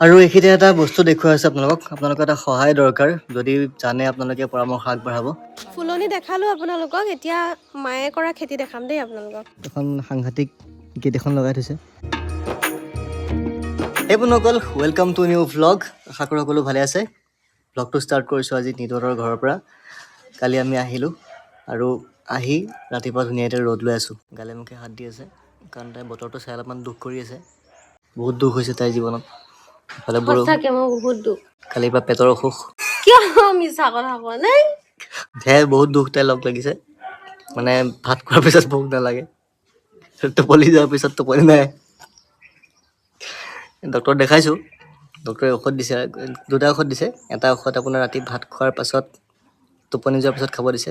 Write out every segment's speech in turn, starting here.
আৰু এইখিনিতে এটা বস্তু দেখুৱাই আছে আপোনালোকক এটা সহায় দৰকাৰ যদি জানে আপোনালোকে পৰামৰ্শ আগবঢ়াব ফুলনি দেখালো আপোনালোকক এতিয়া মায়ে কৰা খেতি দেখাম দেই আপোনালোকক এখন সাংঘাতিক গেট এখন লগাই থৈছে এই বন্ধুসকল ৱেলকাম টু নিউ ভ্লগ আশা কৰোঁ সকলো ভালে আছে ভ্লগটো ষ্টাৰ্ট কৰিছোঁ আজি নিতহঁতৰ ঘৰৰ পৰা কালি আমি আহিলোঁ আৰু আহি ৰাতিপুৱা ধুনীয়াকৈ ৰ'দ লৈ আছোঁ গালে মুখে হাত দি আছে কাৰণ তাই বতৰটো চাই অলপমান দুখ কৰি আছে বহুত দুখ হৈছে তাইৰ জীৱনত ইফালে সঁচাকে মই বহুত দুখ কালিৰ পৰা পেটৰ অসুখ কিয় মিছা কথা কোৱা নাই বহুত দুখ তাই লগ লাগিছে মানে ভাত খোৱাৰ পিছত ভোক নালাগে টোপনি যোৱাৰ পিছত টোপনি নাই ডক্টৰক দেখাইছোঁ ডক্টৰে ঔষধ দিছে দুটা ঔষধ দিছে এটা ঔষধ আপোনাৰ ৰাতি ভাত খোৱাৰ পাছত টোপনি যোৱাৰ পিছত খাব দিছে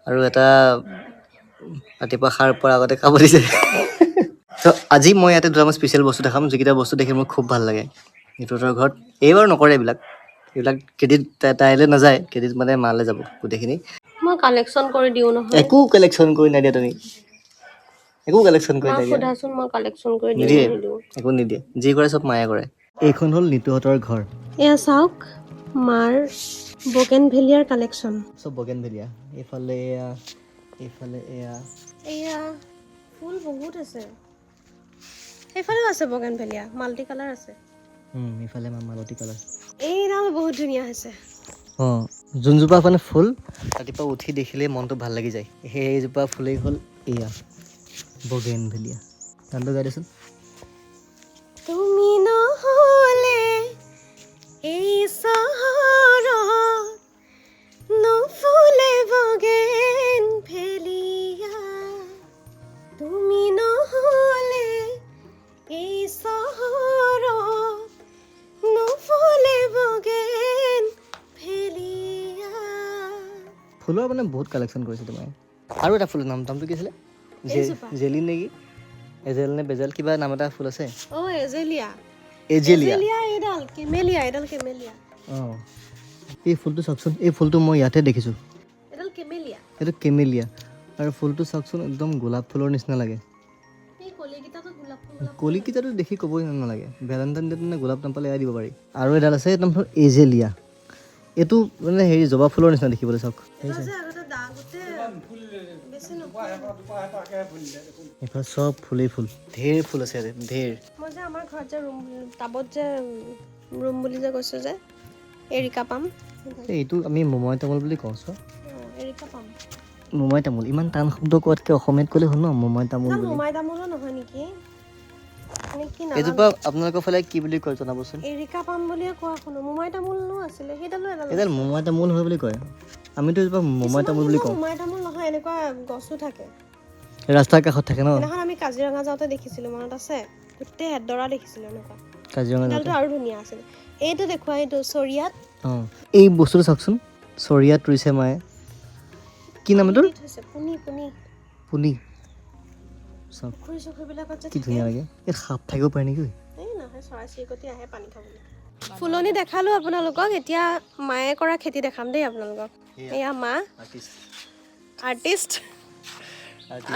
আৰু এটা ৰাতিপুৱা সাৰ পৰা আগতে খাব দিছে তো আজি মই ইয়াতে দুটামান স্পেচিয়েল বস্তু দেখাম যিকেইটা বস্তু দেখি মোৰ খুব ভাল লাগে নিতহঁতৰ ঘৰত এইবাৰ নকৰে এইবিলাক ক্ৰেডিট তাইলৈ নাযায় ক্ৰেডিট মানে মালৈ যাব গোটেইখিনি মই কালেকশ্যন কৰি দিওঁ নহয় একো কালেকশ্যন কৰি নাইদিয়া তুমি একো কালেকশ্যন কৰি মাক নাইদিয়া সোধাচোন মই কালেকশ্যন কৰি দিওঁ নিদিয়ে নিদিওঁ একো নিদিয়ে যি কৰে চব মায়ে কৰে এইখন হ'ল নিতুহঁতৰ ঘৰ এয়া চাওক মাৰ বগেনভেলিয়াৰ কালেকশ্যন চব বগেনভেলিয়া এইফালে এয়া এইফালে এয়া এয়া ফুল বহুত আছে সেইফালেও আছে বগেনভেলিয়া মাল্টি কালাৰ আছে এইফালে মালতী কালাৰ এইডাল বহুত ধুনীয়া হৈছে অঁ যোনজোপা মানে ফুল ৰাতিপুৱা উঠি দেখিলেই মনটো ভাল লাগি যায় সেইজোপা ফুলেই হ'ল এয়া বগেনভেলিয়া গানটো গাই দেচোন তুমি নহ'লে এই চহৰত নুফুলে বগেনভেলিয়া তুমি নহ'লে এই চহৰত নুফুলে বগেনভেলিয়া ফুলৰ মানে বহুত কালেকশ্যন কৰিছে তোমাৰ আৰু এটা ফুলৰ নামটো কি আছিলে এইজোপা। জেলি নেকি এজেল নে বেজেল কিবা নাম এটা ফুল আছে অ' এজেলিয়া এজেলিয়া এইডাল কেমেলিয়া অঁ এই ফুলটো চাওকচোন এই ফুলটো মই ইয়াতে দেখিছোঁ এইডাল কেমেলিয়া এইটো কেমেলিয়া আৰু ফুলটো চাওকচোন একদম গোলাপ ফুলৰ নিচিনা লাগে এই কলিকেইটাতো গোলাপ ফুল কলিকেইটাতো দেখি ক'বই নালাগে ভেলেণ্টাইন ডেত মানে গোলাপ নাপালে এৰাই দিব পাৰি আৰু এডাল আছে একদম এজেলিয়া এইটো মানে হেৰি জবা ফুলৰ নিচিনা দেখিবলৈ চাওক এইফালে চব ফুলেই ফুল ঢেৰ ফুল আছে ইয়াতে ঢেৰ মই যে আমাৰ ঘৰত যে টাবত যে ৰুম বুলি যে কৈছোঁ যে এৰিকা পাম এইটো আমি মোমাই তামোল বুলি কওঁ চ এৰিকা পাম মোমাই তামোল ইমান টান শব্দ কোৱাতকৈ অসমীয়াত ক'লে হ'ল ন মোমাই তামোল বুলি মোমাই তামোলো নহয় নেকি এইজোপা আপোনালোকৰ ফালে কি বুলি কয় জনাবচোন এৰিকা পাম বুলিয়ে কোৱা শুনো মোমাই তামোলো আছিলে সেইডালো এডাল মোমাই তামোল হয় বুলি কয় আমিতো এইজোপা মোমাই তামোল বুলি কওঁ মোমাই তামোল নহয় এনেকুৱা গছো থাকে ৰাস্তাৰ কাষত থাকে ন সেইদিনাখন আমি কাজিৰঙা যাওঁতে দেখিছিলোঁ মনত আছে গোটেই এডৰা দেখিছিলোঁ এনেকুৱা কাজিৰঙা সেইডালটো আৰু ধুনীয়া আছিলে এইটো দেখুৱা এইটো চৰিয়াত অঁ এই বস্তুটো চাওকচোন চৰিয়াত ৰুইছে মায়ে কি নাম এইটোৰ পুনি পুলি চাওক পুখুৰী চুখুৰীবিলাকত যে কি ধুনীয়া লাগে ইয়াত সাপ থাকিব পাৰে নেকি এই নহয় চৰাই চিৰিকটি আহে পানী খাবলৈ ফুলনি দেখালো আপোনালোকক এতিয়া মায়ে কৰা খেতি দেখাম দেই আপোনালোকক এয়া মা আৰ্টিষ্ট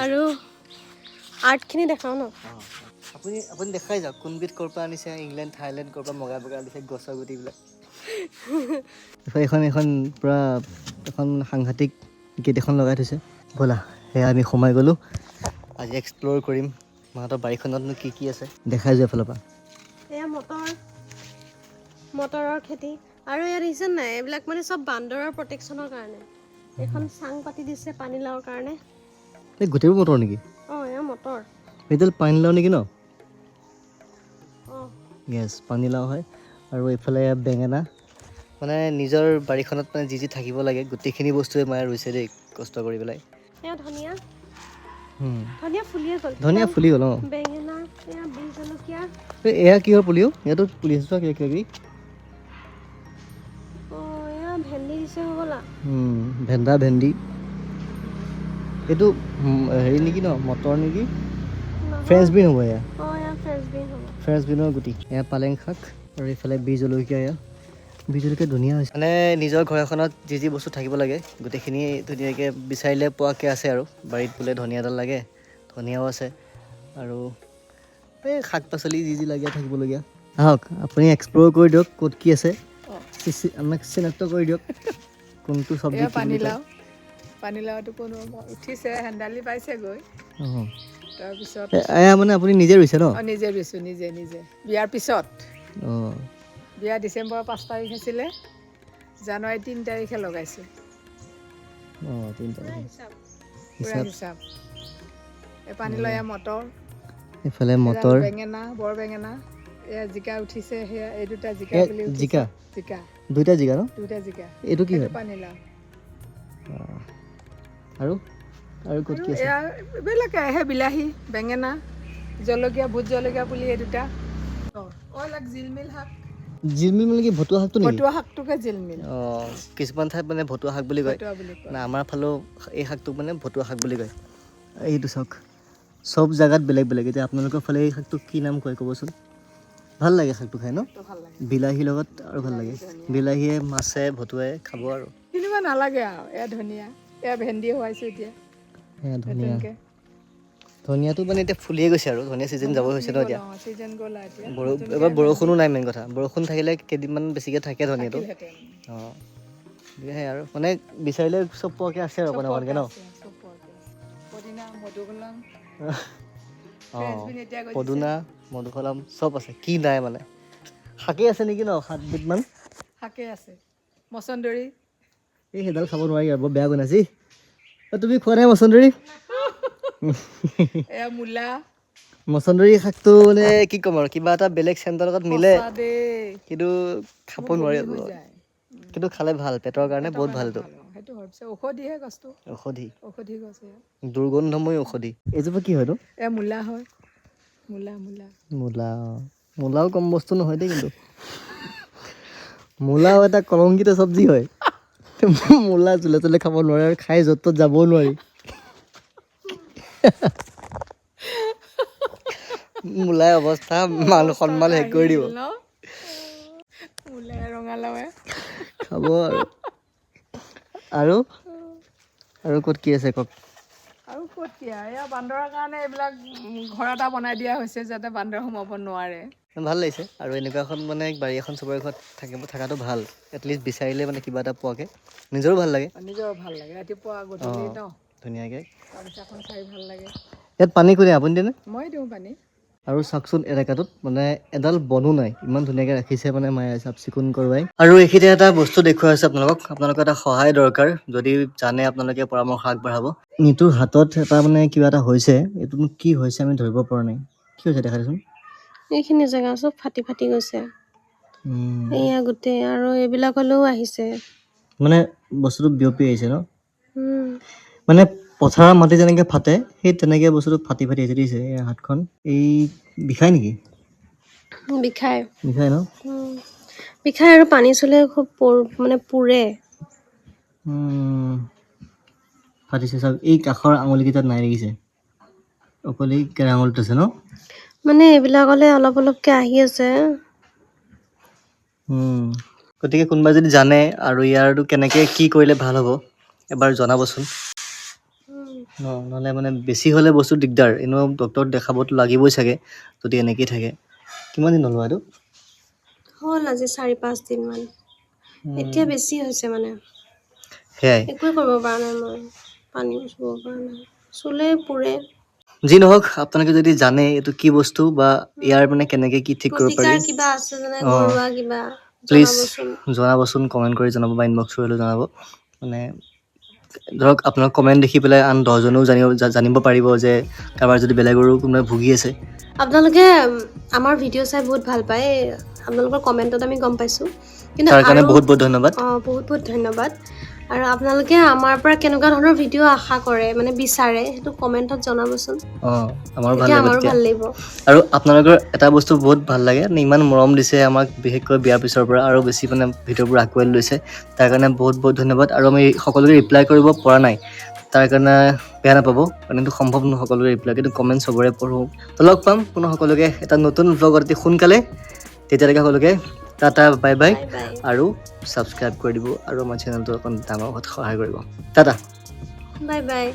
আৰু আৰ্টখিনি দেখাওঁ ন আপুনি দেখাই যাওক কোনবিধ ক'ৰ পৰা আনিছে ইংলেণ্ড থাইলেণ্ড ক'ৰ পৰা মগাই আনিছে গছৰ গুটিবিলাক এখন পূৰা এখন সাংঘাতিক গেট এখন লগাই থৈছে ব'লা সেয়া আমি সোমাই গ'লোঁ আজি এক্সপ্ল'ৰ কৰিম মাহঁতৰ বাৰীখনতনো কি কি আছে দেখাই যোৱা এফালৰ পৰা এয়া মটৰৰ খেতি আৰু ইয়াত দেখিছে নাই এইবিলাক মানে চব বান্দৰৰ প্ৰটেকশ্যনৰ কাৰণে এখন চাং পাতি দিছে পানীলাওৰ কাৰণে এই গোটেইবোৰ মটৰ নেকি অঁ এয়া মটৰ এইডাল পানীলাও নেকি ন অঁ য়েছ পানীলাও হয় আৰু এইফালে বেঙেনা মানে নিজৰ বাৰীখনত মানে যি থাকিব লাগে গোটেইখিনি বস্তুৱে মায়ে ৰুইছে দেই কষ্ট কৰি পেলাই এয়া ধনিয়া ফুলিয়ে গ'ল ধনিয়া ফুলি গ'ল অঁ বেঙেনা এয়া বিহ জলকীয়া এয়া কিহৰ পুলিও ইয়াতো পুলি আছে চোৱা কিবা কিবি অঁ এয়া ভেন্দি দিছে হ'বলা ভেন্দি এইটো হেৰি নেকি ন মটৰ নেকি ফ্ৰেঞ্চ বিন হ'ব এয়া অঁ এয়া ফ্ৰেঞ্চ বিন হ'ব ফ্ৰেঞ্চ বিনৰ গুটি এয়া পালেং শাক আৰু এইফালে বীজ জলকীয়া এয়া বীজ জলকীয়া ধুনীয়া হৈছে মানে নিজৰ ঘৰ এখনত যি বস্তু থাকিব লাগে গোটেইখিনি ধুনীয়াকৈ বিচাৰিলে পোৱাকৈ আছে আৰু বাৰীত বোলে ধনিয়াডাল লাগে ধনিয়াও আছে আৰু এই শাক পাচলি যি লাগে থাকিবলগীয়া আহক আপুনি এক্সপ্ল'ৰ কৰি দিয়ক ক'ত কি আছে আমাক চিনাক্ত কৰি দিয়ক কোনটো চব্জি পানীলাওটো কোনো উঠিছে হেন্দালি পাইছেগৈ অঁ তাৰপিছত এয়া মানে আপুনি নিজে ৰুইছে ন নিজে ৰুইছোঁ নিজে বিয়াৰ পিছত অঁ বিয়া ডিচেম্বৰৰ 5 তাৰিখ আছিলে জানুৱাৰী 3 তাৰিখে লগাইছোঁ অঁ 3 তাৰিখে পূৰা হিচাপ এই পানীলাও এয়া মটৰ এইফালে এডাল মটৰ বেঙেনা বৰ বেঙেনা এয়া জিকা উঠিছে সেয়া এই দুটা জিকা এ পুলি উঠিছে জিকা জিকা দুইটা জিকা ন দুটা জিকা এইটো কি হয় পানীলাও আৰু আৰু ক'ত কি আছে এয়া এইবিলাকে আহে বিলাহী বেঙেনা জলকীয়া ভোট জলকীয়া পুলি এই দুটা এইবিলাক জিলমিল শাক জিলমিল মানে কি ভতুৱা শাকটো নেকি ভতুৱা শাকটোকে জিলমিল অঁ কিছুমান ঠাইত মানে ভতুৱা শাক বুলি কয় ভতুৱা বুলি কয় মানে আমাৰ ফালেও এই শাকটোক মানে ভতুৱা শাক বুলি কয় এইটো চাওক চব জেগাত বেলেগ বেলেগ এতিয়া আপোনালোকৰ ফালে এই শাকটোক কি নাম কয় ক'বচোন ভাল লাগে শাকটো খাই ন ভাল লাগে বিলাহীৰ লগত আৰু ভাল লাগে বিলাহীয়ে মাছে ভতুৱাই খাব আৰু কিনিব নালাগে আৰু এয়া ধনিয়া এয়া ভেন্দি হোৱাইছোঁ এতিয়া ধনিয়া ধনিয়াটো মানে এতিয়া ফুলিয়ে গৈছে আৰু ধনিয়া ছিজন যাব হৈছে ন এতিয়া চিজন গ'ল এতিয়া এবাৰ বৰষুণো নাই মেইন কথা বৰষুণ থাকিলে কেইদিনমান বেছিকৈ থাকে ধনিয়াটো অঁ সেয়াই আৰু মানে বিচাৰিলে চব পোৱাকৈ আছে আৰু অকণ অকণকৈ ন পদিনা মধুসোলং অঁ পদুনা মধুসোলং চব আছে কি নাই মানে শাকেই আছে নেকি ন 7 বিধমান শাকেই আছে মচন্দৰী এই সেইডাল খাব নোৱাৰি আৰু বৰ বেয়া বনাইছি তুমি খোৱা নাই মচন্দৰী এয়া মূলা মচন্দৰী শাকটো মানে কি ক'ম আৰু কিবা এটা বেলেগ চেণ্টৰ লগত মিলে কিন্তু খাব নোৱাৰি কিন্তু খালে ভাল পেটৰ কাৰণে বহুত ভালটো সেইটো হয় পিছে ঔষধিহে গছটো ঔষধি গছ দুৰ্গন্ধময় ঔষধি এইজোপা কি হয়তো এয়া মূলা হয় মূলা মূলাও কম বস্তু নহয় দেই কিন্তু মূলাও এটা কলংকিত চব্জি হয় মূলা চোলে চোলে খাব নোৱাৰে আৰু খাই য'ত ত'ত যাবও নোৱাৰি মূলাই অৱস্থা মান সন্মান শেষ কৰি দিব মূলাই ৰঙালাওৱে খাব আৰু ক'ত কি আছে কওক আৰু ক'ত কি এয়া বান্দৰৰ কাৰণে এইবিলাক ঘৰ এটা বনাই দিয়া হৈছে যাতে বান্দৰ সোমাব নোৱাৰে ভাল লাগিছে আৰু এনেকুৱা এখন মানে বাৰী এখন চবৰে ঘৰত থকাটো ভাল এটলিষ্ট বিচাৰিলে মানে কিবা এটা পোৱাকৈ নিজৰো ভাল লাগে ৰাতিপুৱা গধূলি ন ধুনীয়াকৈ বাগিচাখন চাই ভাল লাগে ইয়াত পানী কোনে আপুনি দিয়েনে মই দিওঁ পানী আৰু চাওকচোন এলেকাটোত মানে এডাল বনো নাই ইমান ধুনীয়াকৈ ৰাখিছে মানে মায়ে চাফ চিকুণ কৰোৱাই আৰু এইখিনি এটা বস্তু দেখুৱাই আছে আপোনালোকৰ এটা সহায় দৰকাৰ যদি জানে আপোনালোকে পৰামৰ্শ আগবঢ়াব নিতুৰ হাতত এটা মানে কিবা এটা হৈছে এইটোনো কি হৈছে আমি ধৰিব পৰা নাই কি হৈছে দেখা দেচোন এইখিনি জেগা চব ফাটি ফাটি গৈছে এয়া গোটেই আৰু এইবিলাকলৈও আহিছে মানে বস্তুটো বিয়পি আহিছে ন মানে পথাৰৰ মাটি যেনেকৈ ফাটে সেই তেনেকৈ বস্তুটো ফাটি ফাটি আহিছে দিছে এই হাতখন এই বিষাই নেকি বিষাই ন বিষাই আৰু পানী চুলে খুব মানে পুৰে ফাটিছে চাওক এই কাষৰ আঙুলিকেইটাত নাই দেখিছে অকল এই কেৰা আঙুলিত আছে ন মানে এইবিলাকলৈ অলপ অলপকৈ আহি আছে গতিকে কোনোবাই যদি জানে আৰু ইয়াৰটো কেনেকৈ কি কৰিলে ভাল হ'ব এবাৰ জনাবচোন নহ'লে মানে বেছি হ'লে বস্তু দিগদাৰ এনেও ডক্টৰক দেখাবতো লাগিবই চাগে যদি এনেকেই থাকে কিমান দিন হ'ল এইটো হ'ল আজি 4-5 দিনমান এতিয়া বেছি হৈছে মানে সেয়াই একোৱে কৰিব পৰা নাই মই পানীও চুব পৰা নাই চুলে পুৰে যি নহওক আপোনালোকে যদি জানে এইটো কি বস্তু বা ইয়াৰ মানে কেনেকৈ কি ঠিক কৰিব পাৰি কিবা আছে যেনে ঘৰুৱা কিবা প্লিজ জনাবচোন কমেণ্ট কৰি জনাব বা ইনবক্স কৰিলেও জনাব মানে ধৰক আপোনাৰ কমেণ্ট দেখি পেলাই আন 10জনেও জানিব পাৰিব যে কাৰোবাৰ যদি বেলেগৰো কোনোবাই ভুগি আছে আপোনালোকে আমাৰ ভিডিঅ' চাই বহুত ভাল পায় আপোনালোকৰ কমেণ্টত আমি গম পাইছোঁ কিন্তু তাৰ কাৰণে বহুত বহুত ধন্যবাদ বহুত বহুত ধন্যবাদ আৰু আপোনালোকে আমাৰ পৰা কেনেকুৱা ধৰণৰ ভিডিঅ' আশা কৰে মানে বিচাৰে সেইটো কমেণ্টত জনাবচোন আমাৰো ভাল লাগিব আৰু আপোনালোকৰ এটা বস্তু বহুত ভাল লাগে ইমান মৰম দিছে আমাক বিশেষকৈ বিয়াৰ পিছৰ পৰা আৰু বেছি মানে ভিডিঅ'বোৰ আঁকোৱালি লৈছে তাৰ কাৰণে বহুত বহুত ধন্যবাদ আৰু আমি সকলোকে ৰিপ্লাই কৰিব পৰা নাই তাৰ কাৰণে বেয়া নাপাব কাৰণ এইটো সম্ভৱ নহয় সকলোকে ৰিপ্লাই কিন্তু কমেণ্ট চবৰে পঢ়োঁ তো লগ পাম পুনৰ সকলোকে এটা নতুন ব্লগত অতি সোনকালে তেতিয়ালৈকে সকলোকে টাটা বাই বাই আৰু ছাবস্ক্ৰাইব কৰি দিব আৰু আমাৰ চেনেলটো অকণ ডাঙৰ হোৱাত সহায় কৰিব টাটা বাই বাই